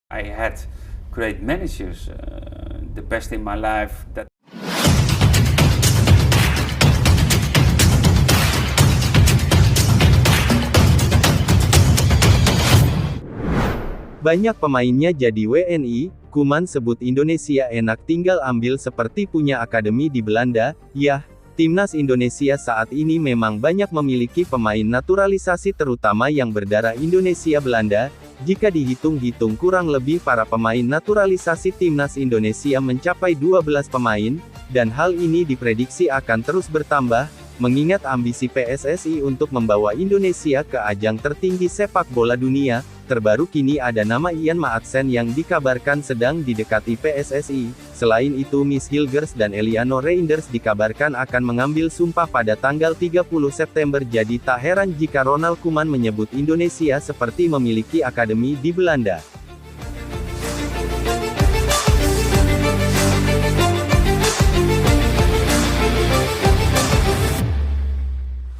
I had great managers, the best in my life. Banyak pemainnya jadi WNI, Koeman sebut Indonesia enak tinggal ambil seperti punya akademi di Belanda. Yah, timnas Indonesia saat ini memang banyak memiliki pemain naturalisasi terutama yang berdarah Indonesia Belanda. Jika dihitung-hitung kurang lebih para pemain naturalisasi timnas Indonesia mencapai 12 pemain, dan hal ini diprediksi akan terus bertambah, mengingat ambisi PSSI untuk membawa Indonesia ke ajang tertinggi sepak bola dunia. Terbaru kini ada nama Ian Maatsen yang dikabarkan sedang didekati PSSI. Selain itu Miss Hilgers dan Eliano Reinders dikabarkan akan mengambil sumpah pada tanggal 30 September. Jadi tak heran jika Ronald Koeman menyebut Indonesia seperti memiliki akademi di Belanda.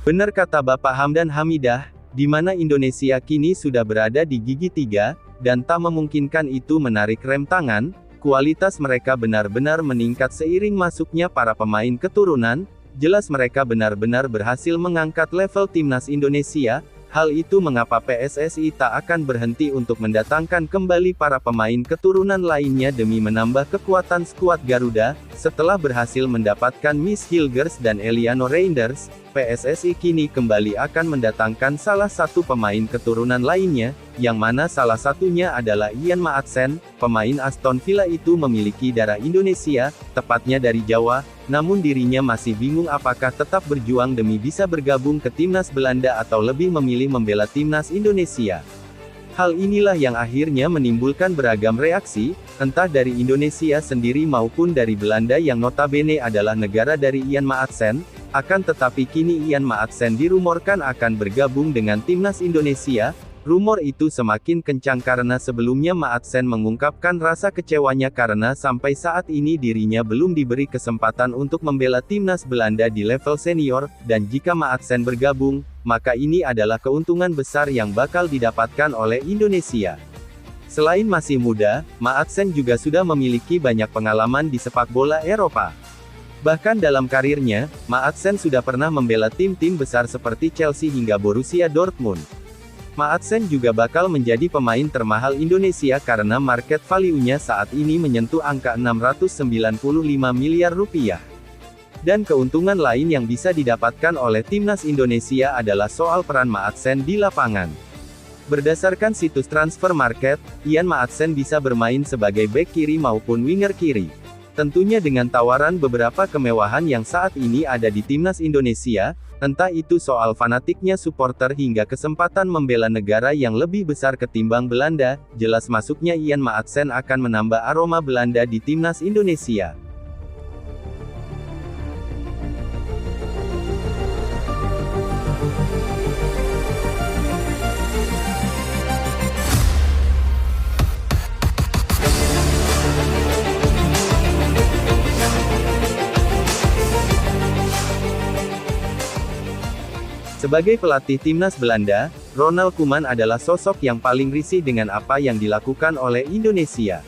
Benar kata Bapak Hamdan Hamidah, di mana Indonesia kini sudah berada di gigi 3, dan tak memungkinkan itu menarik rem tangan. Kualitas mereka benar-benar meningkat seiring masuknya para pemain keturunan. Jelas mereka benar-benar berhasil mengangkat level timnas Indonesia. Hal itu mengapa PSSI tak akan berhenti untuk mendatangkan kembali para pemain keturunan lainnya demi menambah kekuatan skuad Garuda. Setelah berhasil mendapatkan Miss Hilgers dan Eliano Reinders, PSSI kini kembali akan mendatangkan salah satu pemain keturunan lainnya, yang mana salah satunya adalah Ian Maatsen. Pemain Aston Villa itu memiliki darah Indonesia, tepatnya dari Jawa, namun dirinya masih bingung apakah tetap berjuang demi bisa bergabung ke timnas Belanda atau lebih memilih membela timnas Indonesia. Hal inilah yang akhirnya menimbulkan beragam reaksi, entah dari Indonesia sendiri maupun dari Belanda yang notabene adalah negara dari Ian Maatsen. Akan tetapi kini Ian Maatsen dirumorkan akan bergabung dengan timnas Indonesia. Rumor itu semakin kencang karena sebelumnya Maatsen mengungkapkan rasa kecewanya karena sampai saat ini dirinya belum diberi kesempatan untuk membela timnas Belanda di level senior, dan jika Maatsen bergabung, maka ini adalah keuntungan besar yang bakal didapatkan oleh Indonesia. Selain masih muda, Maatsen juga sudah memiliki banyak pengalaman di sepak bola Eropa. Bahkan dalam karirnya, Maatsen sudah pernah membela tim-tim besar seperti Chelsea hingga Borussia Dortmund. Maatsen juga bakal menjadi pemain termahal Indonesia karena market value-nya saat ini menyentuh angka 695 miliar rupiah. Dan keuntungan lain yang bisa didapatkan oleh timnas Indonesia adalah soal peran Maatsen di lapangan. Berdasarkan situs transfer market, Ian Maatsen bisa bermain sebagai bek kiri maupun winger kiri. Tentunya dengan tawaran beberapa kemewahan yang saat ini ada di timnas Indonesia, entah itu soal fanatiknya supporter hingga kesempatan membela negara yang lebih besar ketimbang Belanda, jelas masuknya Ian Maatsen akan menambah aroma Belanda di timnas Indonesia. Sebagai pelatih timnas Belanda, Ronald Koeman adalah sosok yang paling risih dengan apa yang dilakukan oleh Indonesia.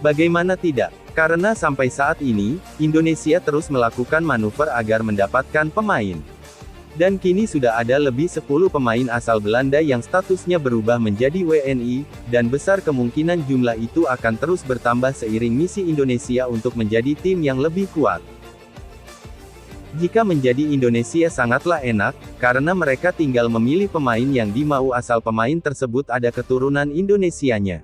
Bagaimana tidak? Karena sampai saat ini, Indonesia terus melakukan manuver agar mendapatkan pemain. Dan kini sudah ada lebih 10 pemain asal Belanda yang statusnya berubah menjadi WNI, dan besar kemungkinan jumlah itu akan terus bertambah seiring misi Indonesia untuk menjadi tim yang lebih kuat. Jika menjadi Indonesia sangatlah enak, karena mereka tinggal memilih pemain yang dimau asal pemain tersebut ada keturunan Indonesianya.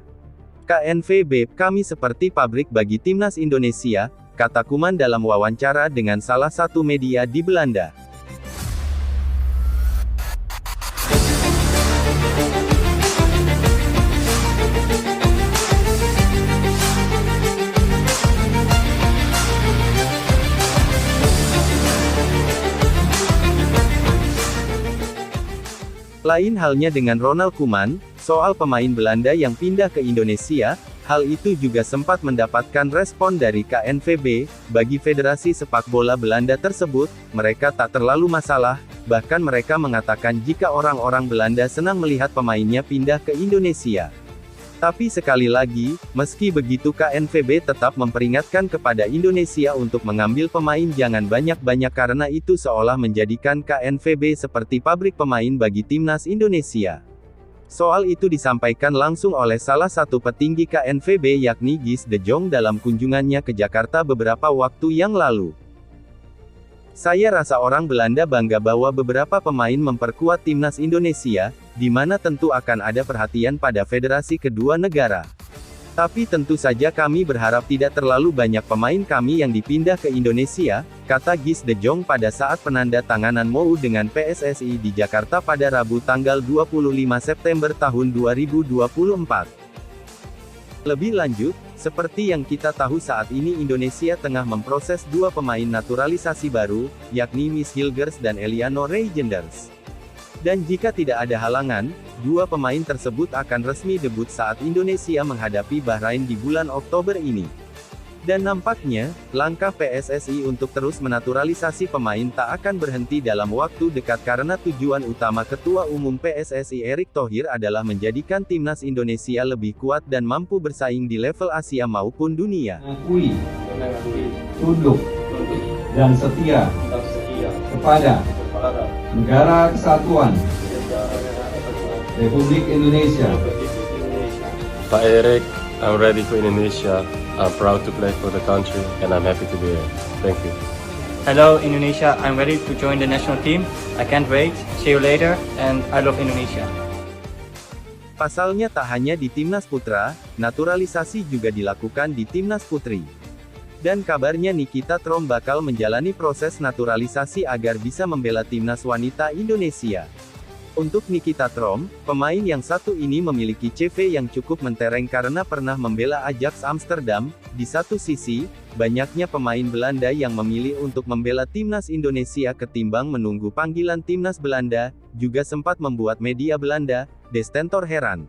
KNVB, kami seperti pabrik bagi timnas Indonesia, kata Koeman dalam wawancara dengan salah satu media di Belanda. Lain halnya dengan Ronald Koeman, soal pemain Belanda yang pindah ke Indonesia, hal itu juga sempat mendapatkan respon dari KNVB. Bagi Federasi Sepak Bola Belanda tersebut, mereka tak terlalu masalah, bahkan mereka mengatakan jika orang-orang Belanda senang melihat pemainnya pindah ke Indonesia. Tapi sekali lagi, meski begitu KNVB tetap memperingatkan kepada Indonesia untuk mengambil pemain jangan banyak-banyak karena itu seolah menjadikan KNVB seperti pabrik pemain bagi timnas Indonesia. Soal itu disampaikan langsung oleh salah satu petinggi KNVB yakni Guus de Jong dalam kunjungannya ke Jakarta beberapa waktu yang lalu. Saya rasa orang Belanda bangga bahwa beberapa pemain memperkuat timnas Indonesia, di mana tentu akan ada perhatian pada federasi kedua negara. Tapi tentu saja kami berharap tidak terlalu banyak pemain kami yang dipindah ke Indonesia, kata Guus de Jong pada saat penandatanganan MOU dengan PSSI di Jakarta pada Rabu tanggal 25 September tahun 2024. Lebih lanjut, seperti yang kita tahu saat ini Indonesia tengah memproses dua pemain naturalisasi baru, yakni Miss Hilgers dan Eliano Reijenders. Dan jika tidak ada halangan, dua pemain tersebut akan resmi debut saat Indonesia menghadapi Bahrain di bulan Oktober ini. Dan nampaknya, langkah PSSI untuk terus menaturalisasi pemain tak akan berhenti dalam waktu dekat karena tujuan utama Ketua Umum PSSI Erick Thohir adalah menjadikan timnas Indonesia lebih kuat dan mampu bersaing di level Asia maupun dunia. Mengakui, tunduk, dan setia kepada Negara Kesatuan Republik Indonesia. Pak Erick, I'm ready for Indonesia. I'm proud to play for the country and I'm happy to be here. Thank you. Hello Indonesia, I'm ready to join the national team. I can't wait. See you later and I love Indonesia. Pasalnya tak hanya di timnas putra, naturalisasi juga dilakukan di timnas putri. Dan kabarnya Nikita Trom bakal menjalani proses naturalisasi agar bisa membela timnas wanita Indonesia. Untuk Nikita Trom, pemain yang satu ini memiliki CV yang cukup mentereng karena pernah membela Ajax Amsterdam. Di satu sisi, banyaknya pemain Belanda yang memilih untuk membela timnas Indonesia ketimbang menunggu panggilan timnas Belanda, juga sempat membuat media Belanda, De Stentor heran.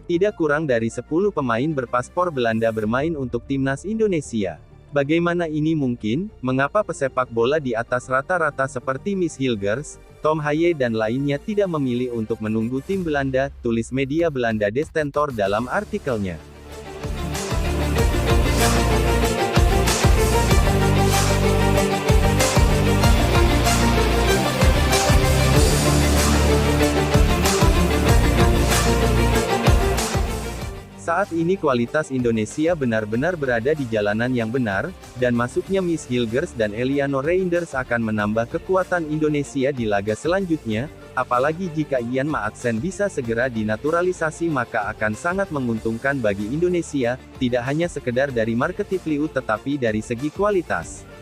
Tidak kurang dari 10 pemain berpaspor Belanda bermain untuk timnas Indonesia. Bagaimana ini mungkin? Mengapa pesepak bola di atas rata-rata seperti Miss Hilgers, Tom Haye dan lainnya tidak memilih untuk menunggu tim Belanda, tulis media Belanda De Stentor dalam artikelnya. Saat ini kualitas Indonesia benar-benar berada di jalanan yang benar, dan masuknya Miss Hilgers dan Eliano Reijenders akan menambah kekuatan Indonesia di laga selanjutnya, apalagi jika Ian Maatsen bisa segera dinaturalisasi maka akan sangat menguntungkan bagi Indonesia, tidak hanya sekedar dari marketing value tetapi dari segi kualitas.